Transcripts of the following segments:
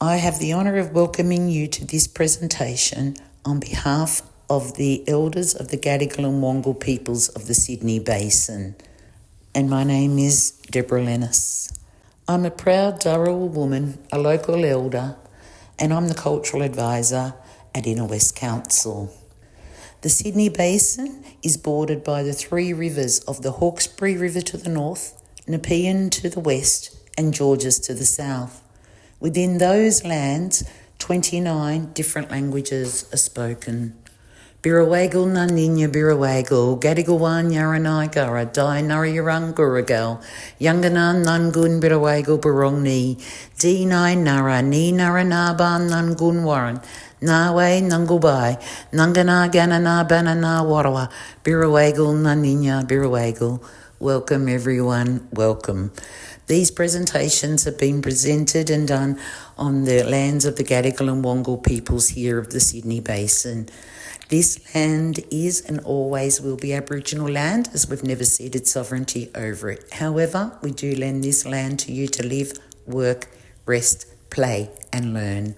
I have the honour of welcoming you to this presentation on behalf of the elders of the Gadigal and Wangal peoples of the Sydney Basin, and my name is Deborah Lennis. I'm a proud Dharawal woman, a local elder, and I'm the cultural advisor at Inner West Council. The Sydney Basin is bordered by the three rivers of the Hawkesbury River to the north, Nepean to the west, and Georges to the south. Within those lands, 29 different languages are spoken. Birawagal Naninya Birawagal, Gadigalwan Yaranai Gara, Dai Narayarang Guragal, Yanganan Nangun Birawagal Barongni, D Nai Nara, Ni Naranaban Nangun Warren, Nawe Nangubai, Nangana Ganana Banana Warawa, Birawagal Naninya Birawagal. Welcome everyone, welcome. These presentations have been presented and done on the lands of the Gadigal and Wangal peoples here of the Sydney Basin. This land is and always will be Aboriginal land, as we've never ceded sovereignty over it. However, we do lend this land to you to live, work, rest, play and learn.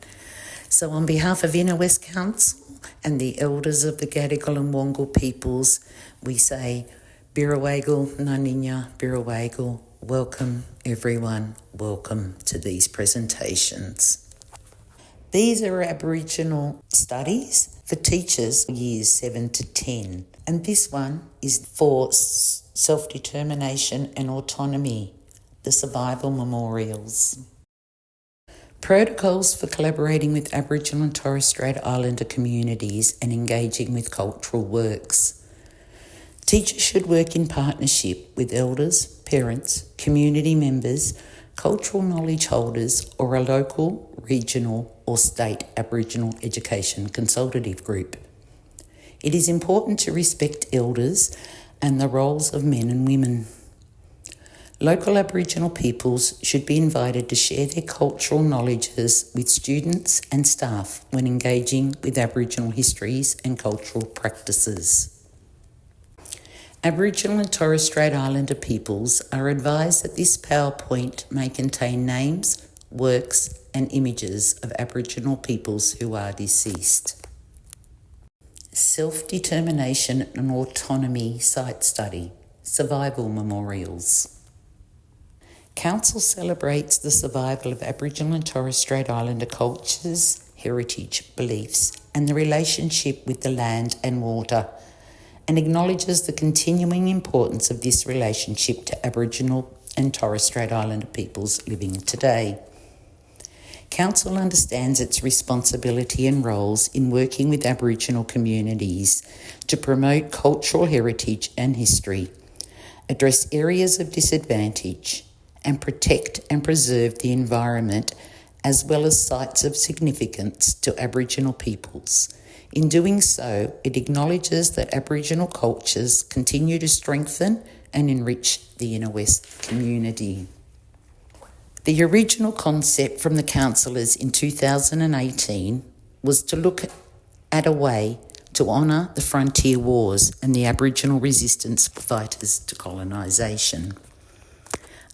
So on behalf of Inner West Council and the elders of the Gadigal and Wangal peoples, we say Birawagal Naninya Birawagal. Welcome everyone, welcome to these presentations. These are Aboriginal studies for teachers years 7 to 10, and this one is for self-determination and autonomy, the survival memorials. Protocols for collaborating with Aboriginal and Torres Strait Islander communities and engaging with cultural works. Teachers should work in partnership with elders, parents, community members, cultural knowledge holders, or a local, regional, or state Aboriginal education consultative group. It is important to respect elders and the roles of men and women. Local Aboriginal peoples should be invited to share their cultural knowledges with students and staff when engaging with Aboriginal histories and cultural practices. Aboriginal and Torres Strait Islander peoples are advised that this PowerPoint may contain names, works and images of Aboriginal peoples who are deceased. Self-determination and autonomy site study, survival memorials. Council celebrates the survival of Aboriginal and Torres Strait Islander cultures, heritage, beliefs and the relationship with the land and water, and acknowledges the continuing importance of this relationship to Aboriginal and Torres Strait Islander peoples living today. Council understands its responsibility and roles in working with Aboriginal communities to promote cultural heritage and history, address areas of disadvantage, and protect and preserve the environment as well as sites of significance to Aboriginal peoples. In doing so, it acknowledges that Aboriginal cultures continue to strengthen and enrich the Inner West community. The original concept from the councillors in 2018 was to look at a way to honour the frontier wars and the Aboriginal resistance fighters to colonisation.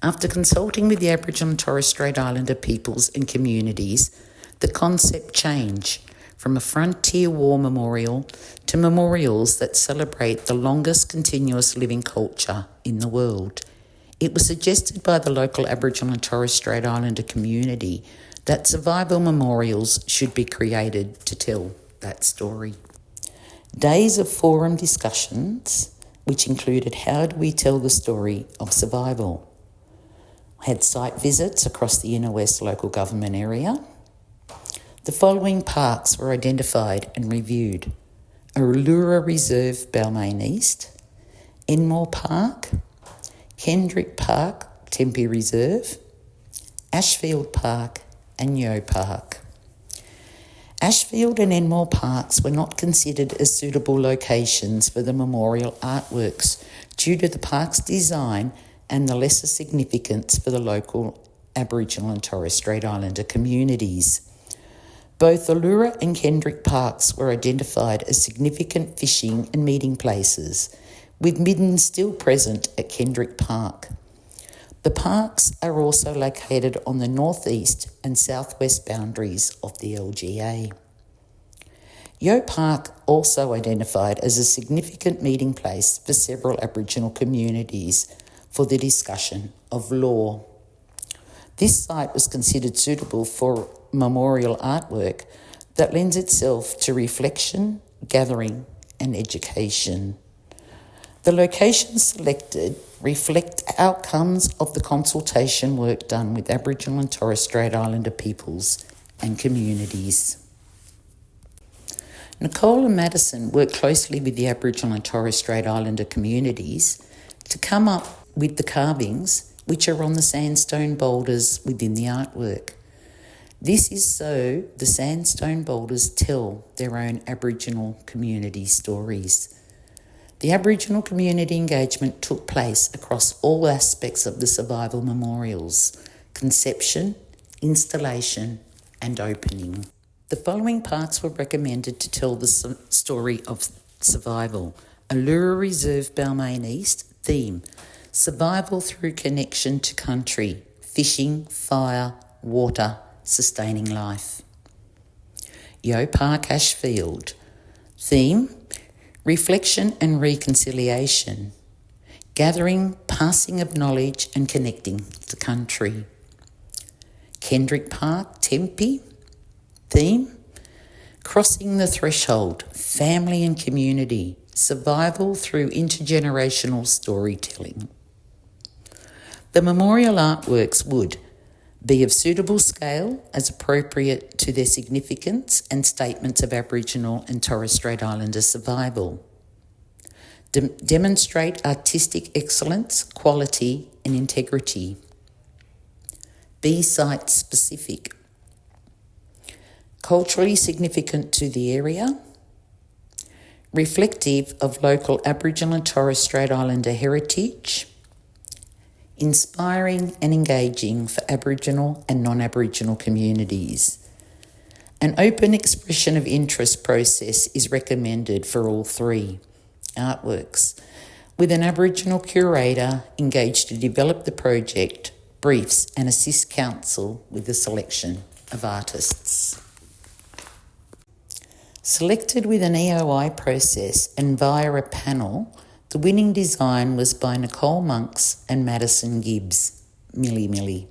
After consulting with the Aboriginal and Torres Strait Islander peoples and communities, the concept changed from a frontier war memorial to memorials that celebrate the longest continuous living culture in the world. It was suggested by the local Aboriginal and Torres Strait Islander community that survival memorials should be created to tell that story. Days of forum discussions, which included how do we tell the story of survival, had site visits across the Inner West local government area. The following parks were identified and reviewed: Uluru Reserve, Balmain East, Enmore Park, Kendrick Park, Tempe Reserve, Ashfield Park and Yeo Park. Ashfield and Enmore Parks were not considered as suitable locations for the memorial artworks due to the park's design and the lesser significance for the local Aboriginal and Torres Strait Islander communities. Both Uluru and Kendrick Parks were identified as significant fishing and meeting places, with middens still present at Kendrick Park. The parks are also located on the northeast and southwest boundaries of the LGA. Yeo Park also identified as a significant meeting place for several Aboriginal communities for the discussion of law. This site was considered suitable for memorial artwork that lends itself to reflection, gathering, and education. The locations selected reflect outcomes of the consultation work done with Aboriginal and Torres Strait Islander peoples and communities. Nicole and Madison worked closely with the Aboriginal and Torres Strait Islander communities to come up with the carvings which are on the sandstone boulders within the artwork. This is so the sandstone boulders tell their own Aboriginal community stories. The Aboriginal community engagement took place across all aspects of the survival memorials: conception, installation, and opening. The following parks were recommended to tell the story of survival. Allura Reserve Balmain East theme: survival through connection to country, fishing, fire, water, sustaining life. Yeo Park Ashfield theme: reflection and reconciliation, gathering, passing of knowledge and connecting to country. Kendrick Park Tempe theme: crossing the threshold, family and community, survival through intergenerational storytelling. The memorial artworks would be of suitable scale as appropriate to their significance and statements of Aboriginal and Torres Strait Islander survival. Demonstrate artistic excellence, quality and integrity. Be site specific. Culturally significant to the area. Reflective of local Aboriginal and Torres Strait Islander heritage. Inspiring and engaging for Aboriginal and non-Aboriginal communities. An open expression of interest process is recommended for all three artworks, with an Aboriginal curator engaged to develop the project, briefs and assist council with the selection of artists. Selected with an EOI process and via a panel, the winning design was by Nicole Monks and Madison Gibbs, Millie Millie.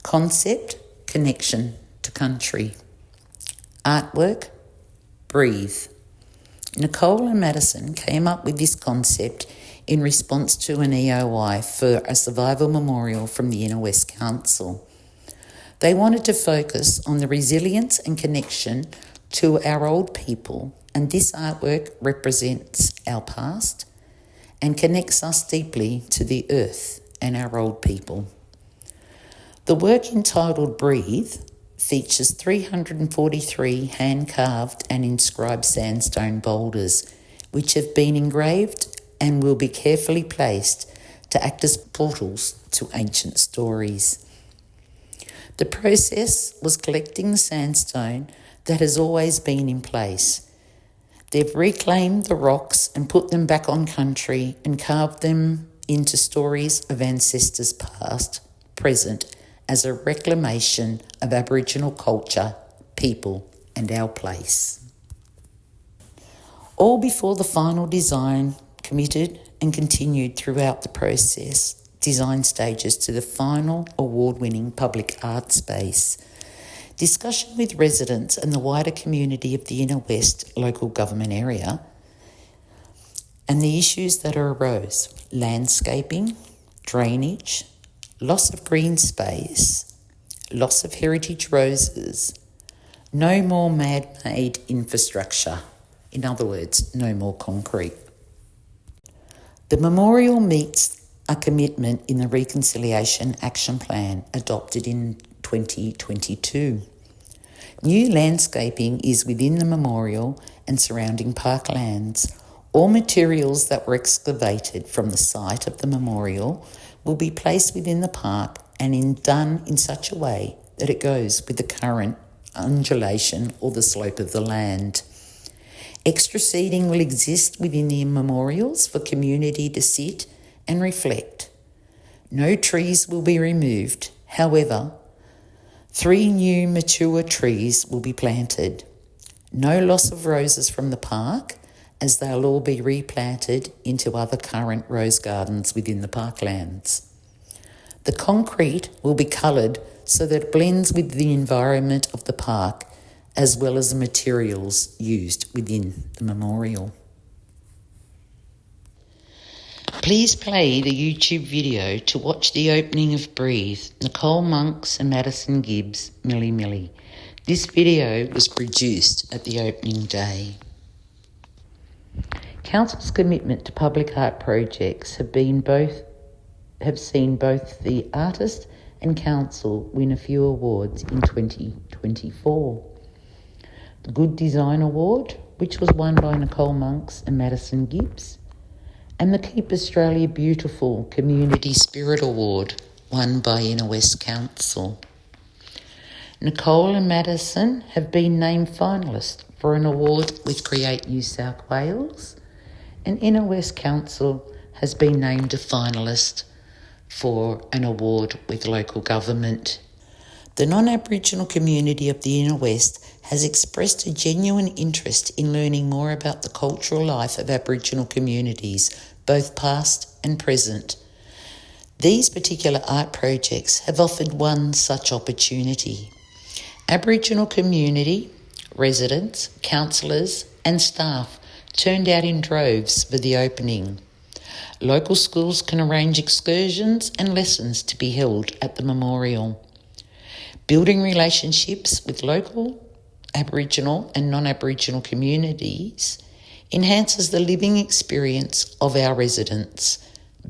Concept: connection to country. Artwork: breathe. Nicole and Madison came up with this concept in response to an EOI for a survival memorial from the Inner West Council. They wanted to focus on the resilience and connection to our old people, and this artwork represents our past and connects us deeply to the earth and our old people. The work entitled Breathe features 343 hand-carved and inscribed sandstone boulders, which have been engraved and will be carefully placed to act as portals to ancient stories. The process was collecting the sandstone that has always been in place. They've reclaimed the rocks and put them back on country and carved them into stories of ancestors past, present, as a reclamation of Aboriginal culture, people and our place. All before the final design committed and continued throughout the process, design stages to the final award-winning public art space. Discussion with residents and the wider community of the Inner West local government area and the issues that arose: landscaping, drainage, loss of green space, loss of heritage roses, no more man-made infrastructure, in other words, no more concrete. The memorial meets a commitment in the Reconciliation Action Plan adopted in 2022. New landscaping is within the memorial and surrounding parklands. All materials that were excavated from the site of the memorial will be placed within the park and done in such a way that it goes with the current undulation or the slope of the land. Extra seating will exist within the memorials for community to sit and reflect. No trees will be removed. However, 3 new mature trees will be planted. No loss of roses from the park, as they'll all be replanted into other current rose gardens within the parklands. The concrete will be coloured so that it blends with the environment of the park, as well as the materials used within the memorial. Please play the YouTube video to watch the opening of Breathe, Nicole Monks and Madison Gibbs, Milli Milli. This video was produced at the opening day. Council's commitment to public art projects have seen both the artist and council win a few awards in 2024. The Good Design Award, which was won by Nicole Monks and Madison Gibbs, and the Keep Australia Beautiful Community Spirit Award, won by Inner West Council. Nicole and Madison have been named finalists for an award with Create New South Wales, and Inner West Council has been named a finalist for an award with local government. The non-Aboriginal community of the Inner West has expressed a genuine interest in learning more about the cultural life of Aboriginal communities, both past and present. These particular art projects have offered one such opportunity. Aboriginal community, residents, councillors and staff turned out in droves for the opening. Local schools can arrange excursions and lessons to be held at the memorial. Building relationships with local, Aboriginal and non-Aboriginal communities enhances the living experience of our residents,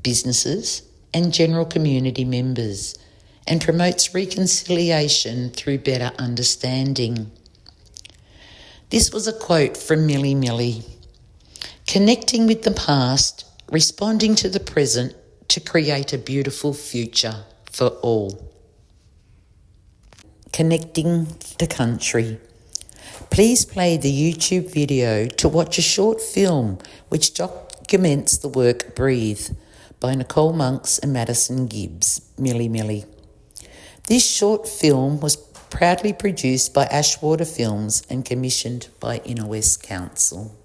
businesses and general community members, and promotes reconciliation through better understanding. This was a quote from Milli Milli. Connecting with the past, responding to the present to create a beautiful future for all. Connecting the country. Please play the YouTube video to watch a short film which documents the work Breathe by Nicole Monks and Madison Gibbs, Milli Milli. This short film was proudly produced by Ashwater Films and commissioned by Inner West Council.